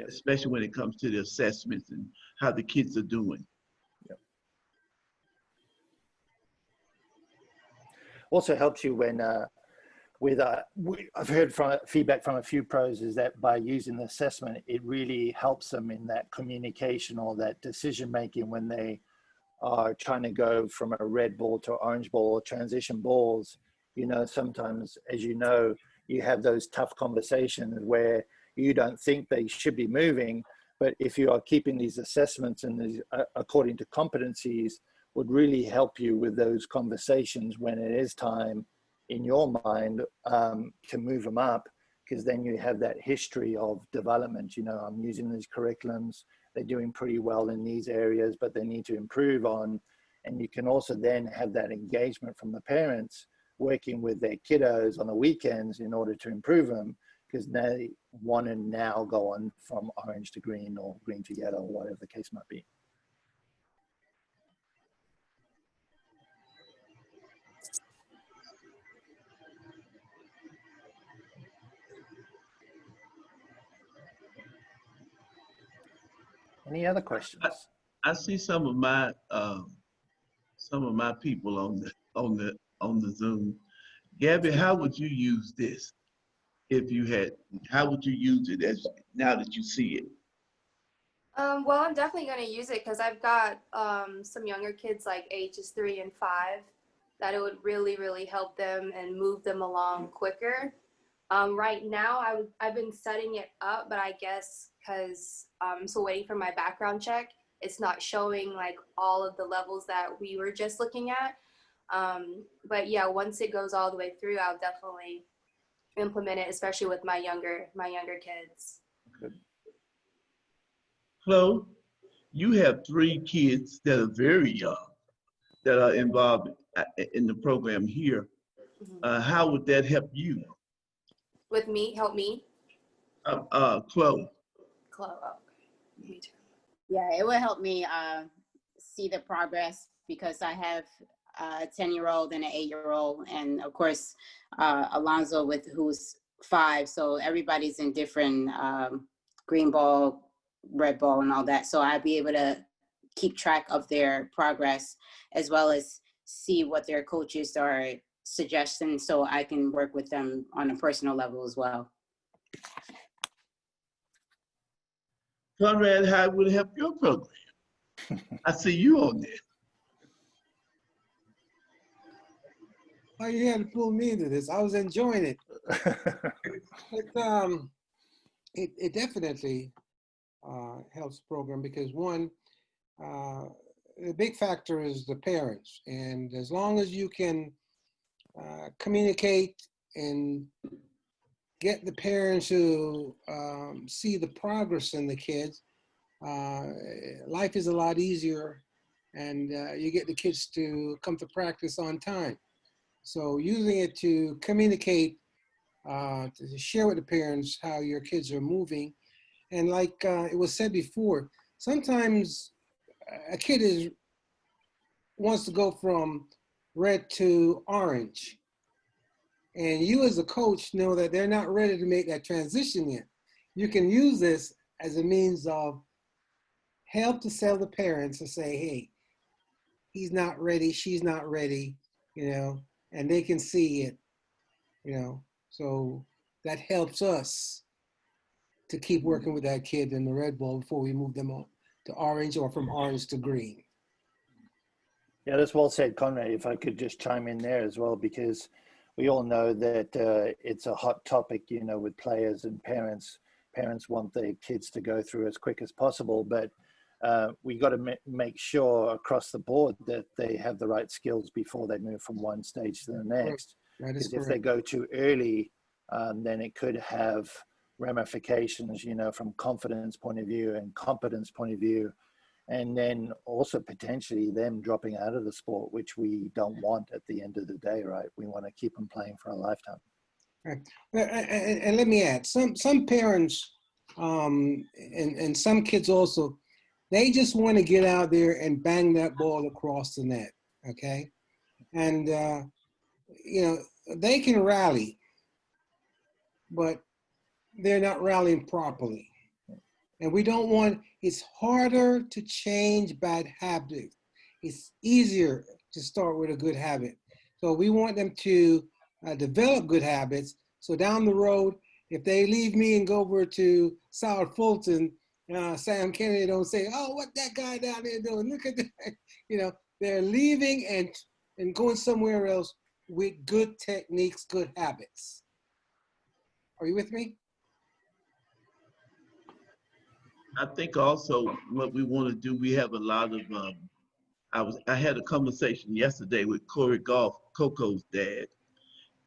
especially when it comes to the assessments and how the kids are doing. Also helps you when I've heard feedback from a few pros is that by using the assessment, it really helps them in that communication or that decision making when they are trying to go from a red ball to orange ball or transition balls. Sometimes, as you have those tough conversations where you don't think they should be moving, but if you are keeping these assessments and these according to competencies, would really help you with those conversations when it is time in your mind to move them up, because then you have that history of development. I'm using these curriculums, they're doing pretty well in these areas, but they need to improve on. And you can also then have that engagement from the parents working with their kiddos on the weekends in order to improve them, because they want to now go on from orange to green or green to yellow, or whatever the case might be. Any other questions? I see some of my people on the Zoom, Gabby, how would you use this if you had, how would you use it as now that you see it? Well, I'm definitely going to use it because I've got some younger kids like ages 3 and 5 that it would really, really help them and move them along quicker. Right now, I've been setting it up, but I guess because I'm still waiting for my background check, it's not showing like all of the levels that we were just looking at. But yeah, once it goes all the way through, I'll definitely implement it, especially with my younger kids. Chloe, you have 3 kids that are very young that are involved in the program here. How would that help you? With me, help me. Chloe. Chloe, oh, me too. Yeah, it will help me see the progress because I have a 10-year-old and an 8-year-old, and of course Alonzo with who's 5. So everybody's in different green ball, red ball, and all that. So I'll be able to keep track of their progress as well as see what their coaches are suggesting, so I can work with them on a personal level as well. Conrad, how would it help your program? I see you on there. Oh, you had to pull me into this. I was enjoying it. It definitely helps the program because one, the big factor is the parents. And as long as you can communicate and get the parents to see the progress in the kids, life is a lot easier, and you get the kids to come to practice on time. So using it to communicate, to share with the parents how your kids are moving. And like it was said before, sometimes a kid wants to go from red to orange. And you as a coach know that they're not ready to make that transition yet. You can use this as a means of help to sell the parents and say, hey, he's not ready, she's not ready, and they can see it, So that helps us to keep working with that kid in the red ball before we move them on to orange or from orange to green. Yeah, that's well said, Conrad. If I could just chime in there as well, because we all know that it's a hot topic, with players and parents. Parents want their kids to go through as quick as possible, but we got to make sure across the board that they have the right skills before they move from one stage to the next. Because if they go too early, then it could have ramifications, from confidence point of view and competence point of view, and then also potentially them dropping out of the sport, which we don't want at the end of the day, right? We want to keep them playing for a lifetime. Right. And let me add, some parents and some kids also, they just want to get out there and bang that ball across the net, okay? And, they can rally, but they're not rallying properly. And we don't want, it's harder to change bad habits. It's easier to start with a good habit. So we want them to develop good habits. So down the road, if they leave me and go over to South Fulton, Sam Kennedy don't say, oh, what that guy down there doing? Look at that. They're leaving and going somewhere else with good techniques, good habits. Are you with me? I think also what we want to do, we have a lot of, I had a conversation yesterday with Corey Goff, Coco's dad,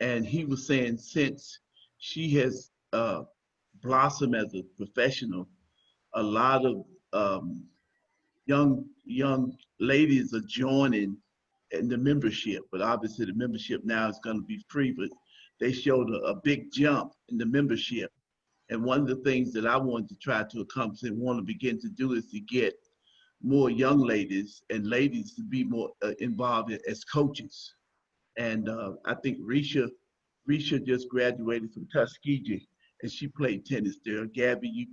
and he was saying since she has blossomed as a professional, a lot of young ladies are joining in the membership, but obviously the membership now is going to be free, but they showed a big jump in the membership. And one of the things that I wanted to try to accomplish and want to begin to do is to get more young ladies and ladies to be more involved as coaches. And I think Risha just graduated from Tuskegee, and she played tennis there. Gabby, you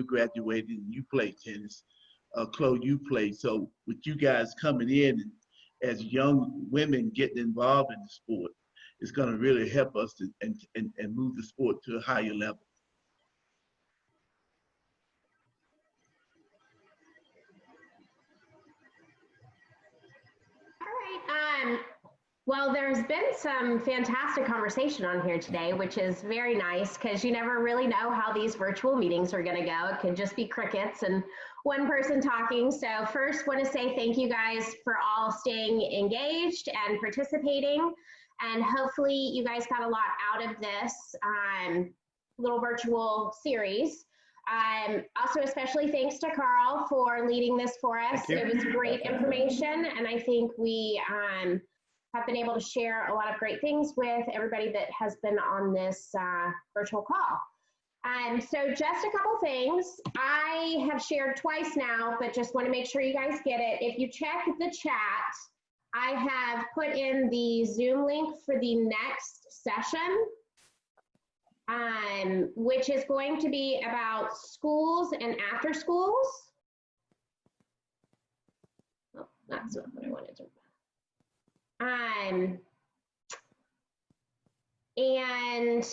graduated and you played tennis. Chloe, you played. So with you guys coming in as young women getting involved in the sport, is going to really help us to, and move the sport to a higher level. All right. Well, there's been some fantastic conversation on here today, which is very nice because you never really know how these virtual meetings are going to go. It could just be crickets and one person talking. So first, want to say thank you guys for all staying engaged and participating. And hopefully you guys got a lot out of this little virtual series. Also, especially thanks to Karl for leading this for us. It was great information, and I think we have been able to share a lot of great things with everybody that has been on this virtual call. So just a couple things. I have shared twice now, but just want to make sure you guys get it. If you check the chat, I have put in the Zoom link for the next session, which is going to be about schools and after schools. Oh, that's not what I wanted to. And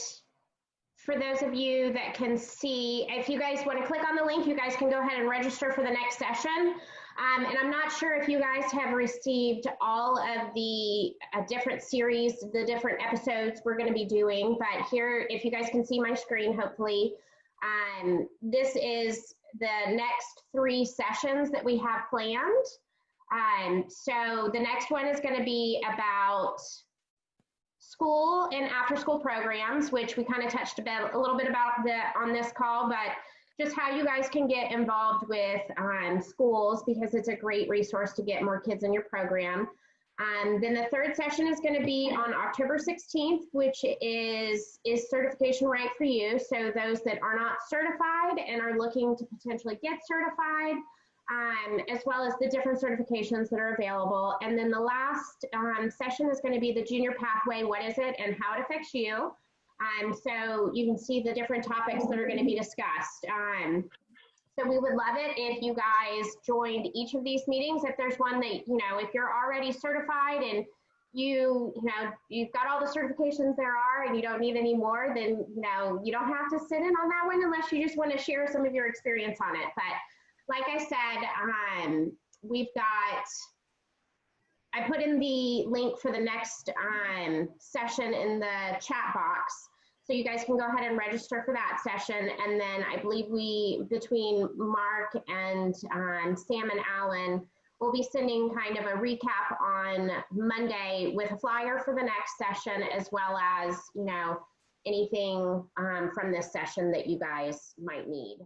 for those of you that can see, if you guys want to click on the link, you guys can go ahead and register for the next session. And I'm not sure if you guys have received all of the different series, the different episodes we're going to be doing, but here, if you guys can see my screen, hopefully, this is the next 3 sessions that we have planned. So the next one is going to be about school and after school programs, which we kind of touched a little bit about on this call, but just how you guys can get involved with schools, because it's a great resource to get more kids in your program. Then the 3rd session is going to be on October 16th, which is certification right for you. So those that are not certified and are looking to potentially get certified, as well as the different certifications that are available. And then the last session is going to be the junior pathway, what is it and how it affects you. So you can see the different topics that are going to be discussed. So we would love it if you guys joined each of these meetings. If there's one that, if you're already certified and you've got all the certifications there are and you don't need any more, then, you don't have to sit in on that one unless you just want to share some of your experience on it. But like I said, I put in the link for the next session in the chat box. So you guys can go ahead and register for that session. And then I believe between Mark and Sam and Alan, we'll be sending kind of a recap on Monday with a flyer for the next session, as well as, anything from this session that you guys might need.